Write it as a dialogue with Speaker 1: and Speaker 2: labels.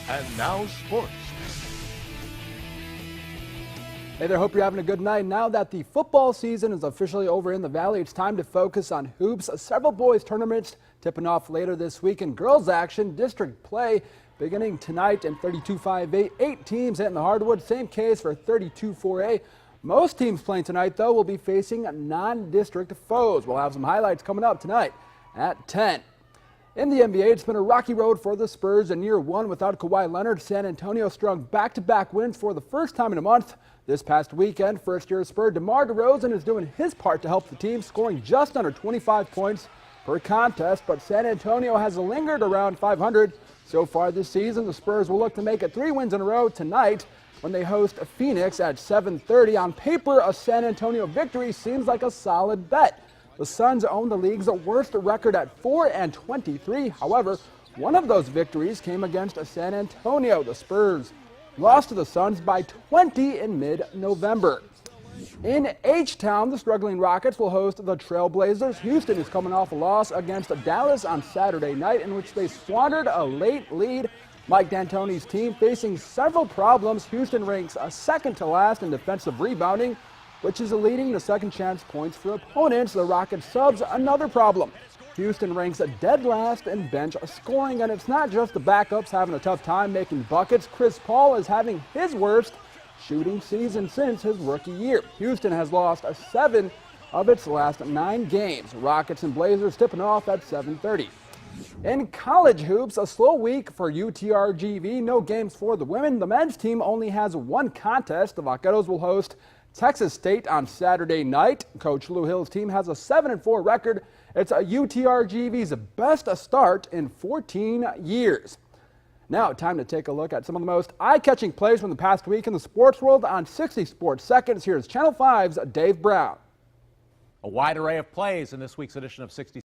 Speaker 1: And now sports.
Speaker 2: Hey there, hope you're having a good night. Now that the football season is officially over in the Valley, it's time to focus on hoops. Several boys tournaments tipping off later this week, and girls action, district play beginning tonight in 32-5A. 8 teams hitting the hardwood, same case for 32-4A. Most teams playing tonight, though, will be facing non-district foes. We'll have some highlights coming up tonight at 10. In the NBA, it's been a rocky road for the Spurs in year one without Kawhi Leonard. San Antonio strung back-to-back wins for the first time in a month. This past weekend, first-year Spur DeMar DeRozan is doing his part to help the team, scoring just under 25 points per contest. But San Antonio has lingered around 500 so far this season. The Spurs will look to make it 3 wins in a row tonight when they host Phoenix at 7:30. On paper, a San Antonio victory seems like a solid bet. The Suns own the league's worst record at 4-23. However, one of those victories came against San Antonio. The Spurs lost to the Suns by 20 in mid-November. In H-Town, the struggling Rockets will host the Trailblazers. Houston is coming off a loss against Dallas on Saturday night, in which they squandered a late lead. Mike D'Antoni's team facing several problems. Houston ranks second to last in defensive rebounding, which is leading to second chance points for opponents. The Rockets subs another problem. Houston ranks dead last in bench scoring, and it's not just the backups having a tough time making buckets. Chris Paul is having his worst shooting season since his rookie year. Houston has lost 7 of its last 9 games. Rockets and Blazers tipping off at 7:30. In college hoops, a slow week for UTRGV. No games for the women. The men's team only has 1 contest. The Vaqueros will host Texas State on Saturday night. Coach Lou Hill's team has a 7-4 record. It's UTRGV's best start in 14 years. Now, time to take a look at some of the most eye-catching plays from the past week in the sports world on 60 Sports Seconds. Here's Channel 5's Dave Brown.
Speaker 3: A wide array of plays in this week's edition of 60